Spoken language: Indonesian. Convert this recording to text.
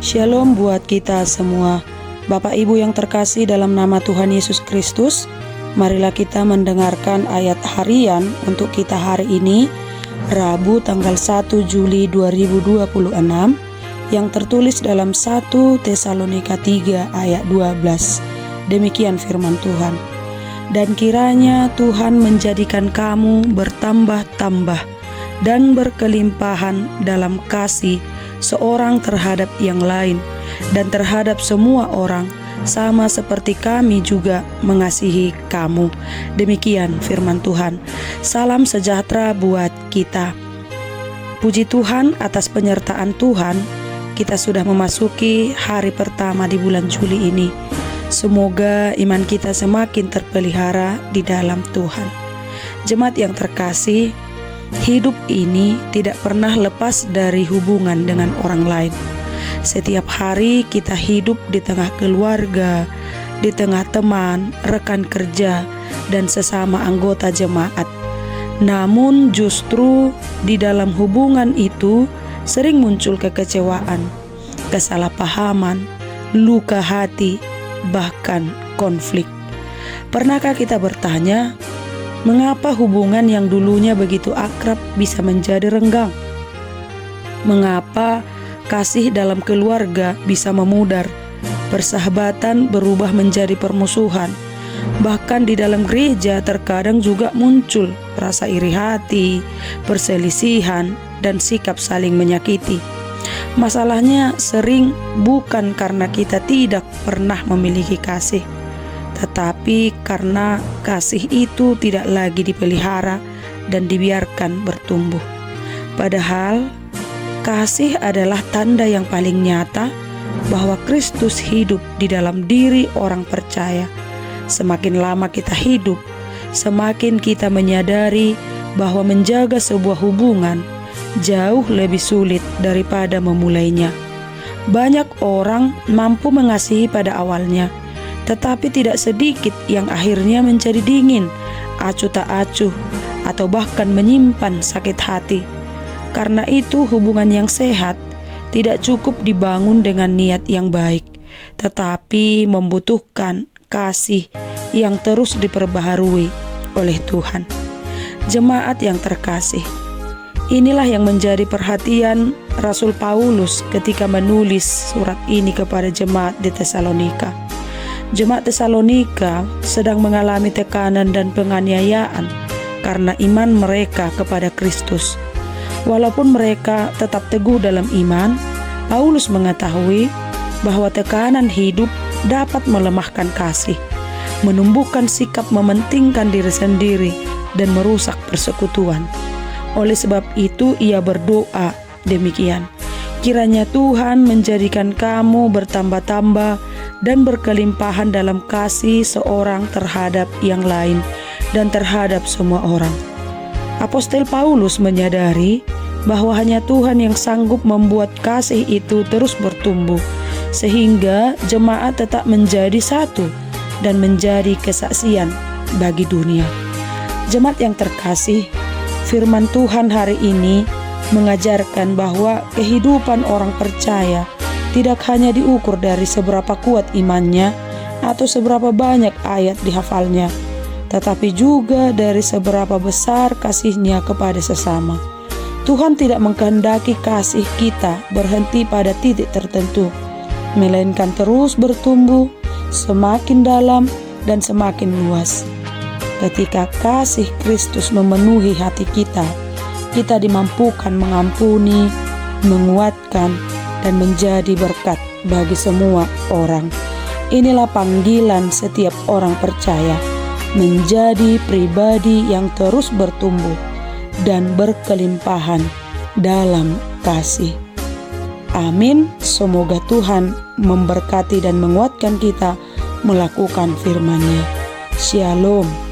Shalom buat kita semua. Bapak Ibu yang terkasih dalam nama Tuhan Yesus Kristus, marilah kita mendengarkan ayat harian untuk kita hari ini, Rabu tanggal 1 Juli 2026, yang tertulis dalam 1 Tesalonika 3 ayat 12. Demikian firman Tuhan. Dan kiranya Tuhan menjadikan kamu bertambah-tambah dan berkelimpahan dalam kasih seorang terhadap yang lain dan terhadap semua orang, sama seperti kami juga mengasihi kamu. Demikian firman Tuhan. Salam sejahtera buat kita. Puji Tuhan atas penyertaan Tuhan. Kita sudah memasuki hari pertama di bulan Juli ini. Semoga iman kita semakin terpelihara di dalam Tuhan. Jemaat yang terkasih, hidup ini tidak pernah lepas dari hubungan dengan orang lain. Setiap hari kita hidup di tengah keluarga, di tengah teman, rekan kerja, dan sesama anggota jemaat. Namun justru di dalam hubungan itu sering muncul kekecewaan, kesalahpahaman, luka hati, bahkan konflik. Pernahkah kita bertanya, mengapa hubungan yang dulunya begitu akrab bisa menjadi renggang? Mengapa kasih dalam keluarga bisa memudar, persahabatan berubah menjadi permusuhan? Bahkan di dalam gereja terkadang juga muncul rasa iri hati, perselisihan, dan sikap saling menyakiti. Masalahnya sering bukan karena kita tidak pernah memiliki kasih, tetapi karena kasih itu tidak lagi dipelihara dan dibiarkan bertumbuh. Padahal kasih adalah tanda yang paling nyata bahwa Kristus hidup di dalam diri orang percaya. Semakin lama kita hidup, semakin kita menyadari bahwa menjaga sebuah hubungan jauh lebih sulit daripada memulainya. Banyak orang mampu mengasihi pada awalnya, tetapi tidak sedikit yang akhirnya menjadi dingin, acuh tak acuh, atau bahkan menyimpan sakit hati. Karena itu hubungan yang sehat tidak cukup dibangun dengan niat yang baik, tetapi membutuhkan kasih yang terus diperbaharui oleh Tuhan. Jemaat yang terkasih, inilah yang menjadi perhatian Rasul Paulus ketika menulis surat ini kepada jemaat di Tesalonika. Jemaat Tesalonika sedang mengalami tekanan dan penganiayaan karena iman mereka kepada Kristus. Walaupun mereka tetap teguh dalam iman, Paulus mengetahui bahwa tekanan hidup dapat melemahkan kasih, menumbuhkan sikap mementingkan diri sendiri, dan merusak persekutuan. Oleh sebab itu ia berdoa demikian, kiranya Tuhan menjadikan kamu bertambah-tambah dan berkelimpahan dalam kasih seorang terhadap yang lain dan terhadap semua orang. Apostel Paulus menyadari bahwa hanya Tuhan yang sanggup membuat kasih itu terus bertumbuh, sehingga jemaat tetap menjadi satu dan menjadi kesaksian bagi dunia. Jemaat yang terkasih, firman Tuhan hari ini mengajarkan bahwa kehidupan orang percaya tidak hanya diukur dari seberapa kuat imannya atau seberapa banyak ayat dihafalnya, tetapi juga dari seberapa besar kasihnya kepada sesama. Tuhan tidak mengkehendaki kasih kita berhenti pada titik tertentu, melainkan terus bertumbuh semakin dalam dan semakin luas. Ketika kasih Kristus memenuhi hati kita, kita dimampukan mengampuni, menguatkan, dan menjadi berkat bagi semua orang. Inilah panggilan setiap orang percaya, menjadi pribadi yang terus bertumbuh dan berkelimpahan dalam kasih. Amin. Semoga Tuhan memberkati dan menguatkan kita melakukan firman-Nya. Shalom.